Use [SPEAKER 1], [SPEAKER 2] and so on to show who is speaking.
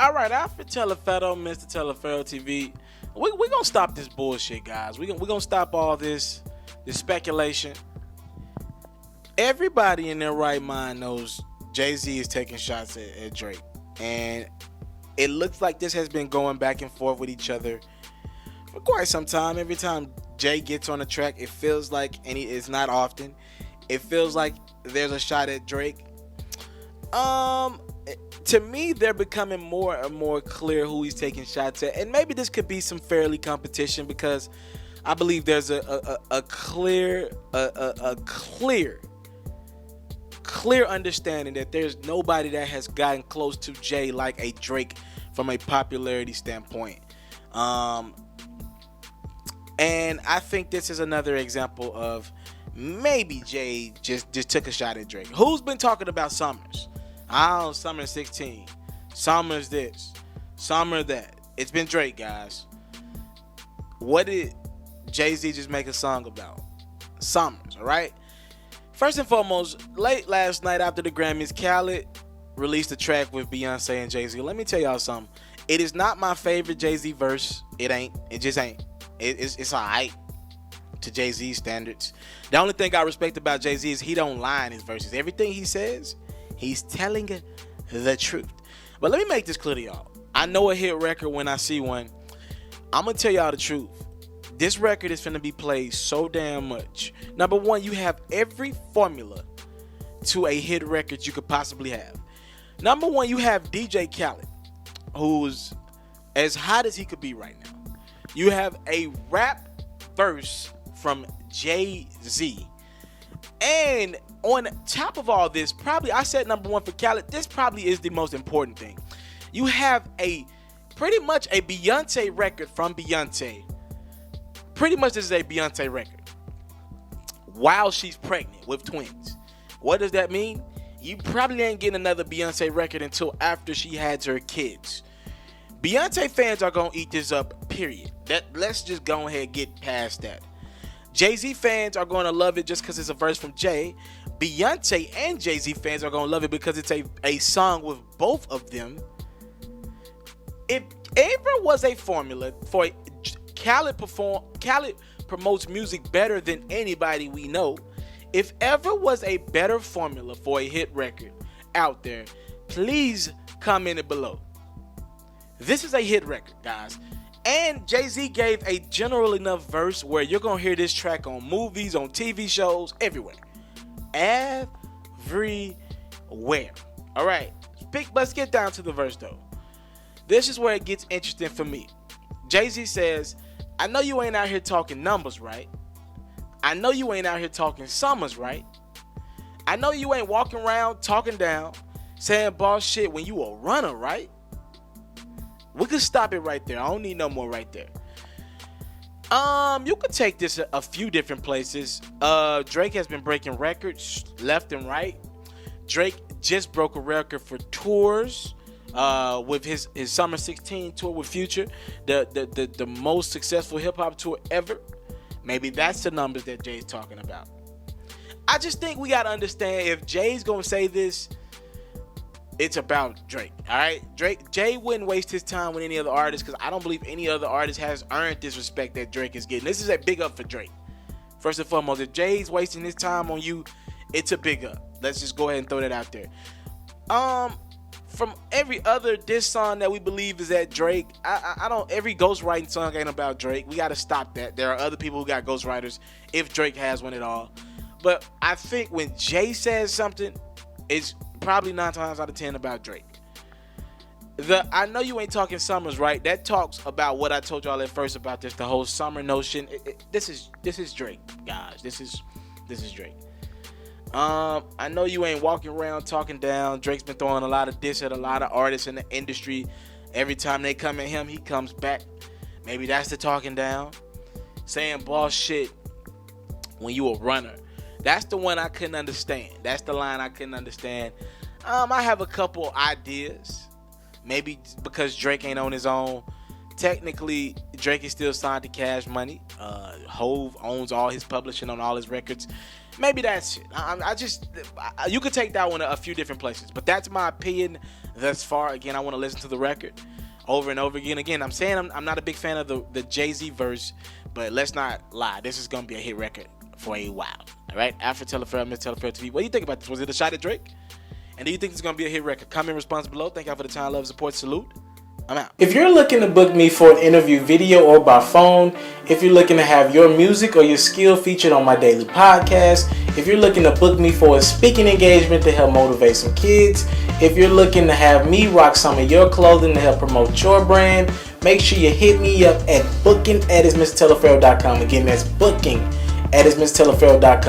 [SPEAKER 1] All right, Alfred Teleferro, Mr. Teleferro TV. We gonna stop this bullshit, guys. We gonna stop all this speculation. Everybody in their right mind knows Jay-Z is taking shots at Drake, and it looks like this has been going back and forth with each other for quite some time. Every time Jay gets on the track, it feels like, and it's not often, it feels like there's a shot at Drake. To me, they're becoming more and more clear who he's taking shots at, and maybe this could be some fairly competition, because I believe there's a clear understanding that there's nobody that has gotten close to Jay like a Drake from a popularity standpoint. And I think this is another example of maybe Jay just took a shot at Drake. Who's been talking about Summers? Oh, Summer 16. Summer's this. Summer that. It's been Drake, guys. What did Jay-Z just make a song about? Summers, all right? First and foremost, late last night after the Grammys, Khaled released a track with Beyonce and Jay-Z. Let me tell y'all something. It is not my favorite Jay-Z verse. It ain't. It just ain't. It's alright to Jay-Z standards. The only thing I respect about Jay-Z is he don't lie in his verses. Everything he says, he's telling the truth. But let me make this clear to y'all. I know a hit record when I see one. I'm going to tell y'all the truth. This record is finna be played so damn much. Number one, you have every formula to a hit record you could possibly have. Number one, you have DJ Khaled, who's as hot as he could be right now. You have a rap verse from Jay-Z. And on top of all this, probably I said number one for Khaled, this probably is the most important thing. You have pretty much a Beyonce record from Beyonce. Pretty much this is a Beyonce record while she's pregnant with twins. What does that mean? You probably ain't getting another Beyonce record until after she has her kids. Beyonce fans are going to eat this up, period. Let's just go ahead and get past that. Jay-Z fans are going to love it just because it's a verse from Jay. Beyonce and Jay-Z fans are going to love it because it's a song with both of them. If ever was a formula for Khaled promotes music better than anybody we know. If ever was a better formula for a hit record out there, please comment it below. This is a hit record, guys. And Jay-Z gave a general enough verse where you're going to hear this track on movies, on TV shows, everywhere. Everywhere. All right. Let's get down to the verse, though. This is where it gets interesting for me. Jay-Z says, I know you ain't out here talking numbers, right? I know you ain't out here talking summers, right? I know you ain't walking around talking down, saying boss shit when you a runner, right? We could stop it right there. I don't need no more right there. You could take this a few different places. Drake has been breaking records left and right. Drake just broke a record for tours with his Summer 16 tour with Future, the most successful hip hop tour ever. Maybe that's the numbers that Jay's talking about. I just think we gotta understand, if Jay's gonna say this, it's about Drake. All right, Jay wouldn't waste his time with any other artist, because I don't believe any other artist has earned this respect that Drake is getting. This is a big up for Drake. First and foremost, if Jay's wasting his time on you, it's a big up. Let's just go ahead and throw that out there. From every other diss song that we believe is at Drake, I don't. Every ghostwriting song ain't about Drake. We gotta stop that. There are other people who got ghostwriters, if Drake has one at all. But I think when Jay says something, it's probably 9 times out of 10 about Drake. I know you ain't talking summers, right? That talks about what I told y'all at first about this, the whole summer notion. This is Drake, guys. This is Drake. I know you ain't walking around talking down. Drake's been throwing a lot of diss at a lot of artists in the industry. Every time they come at him, he comes back. Maybe that's the talking down. Saying boss shit when you a runner. That's the one I couldn't understand. That's the line I couldn't understand. I have a couple ideas. Maybe because Drake ain't on his own technically Drake is still signed to Cash Money. Hove owns all his publishing on all his records. Maybe that's it. You could take that one a few different places, but that's my opinion thus far. Again, I want to listen to the record over and over again. Again, I'm saying I'm not a big fan of the Jay-Z verse, but let's not lie. This is gonna be a hit record for a while. All right, after Telefair, Miss Telefair TV. What do you think about this? Was it a shot at Drake? And do you think it's gonna be a hit record? Comment response below. Thank y'all for the time, love, support, salute. I'm out. If you're looking to book me for an interview video or by phone, if you're looking to have your music or your skill featured on my daily podcast, if you're looking to book me for a speaking engagement to help motivate some kids, if you're looking to have me rock some of your clothing to help promote your brand, make sure you hit me up at booking@mrtelefarrell.com. Again, that's booking@mrtelefarrell.com.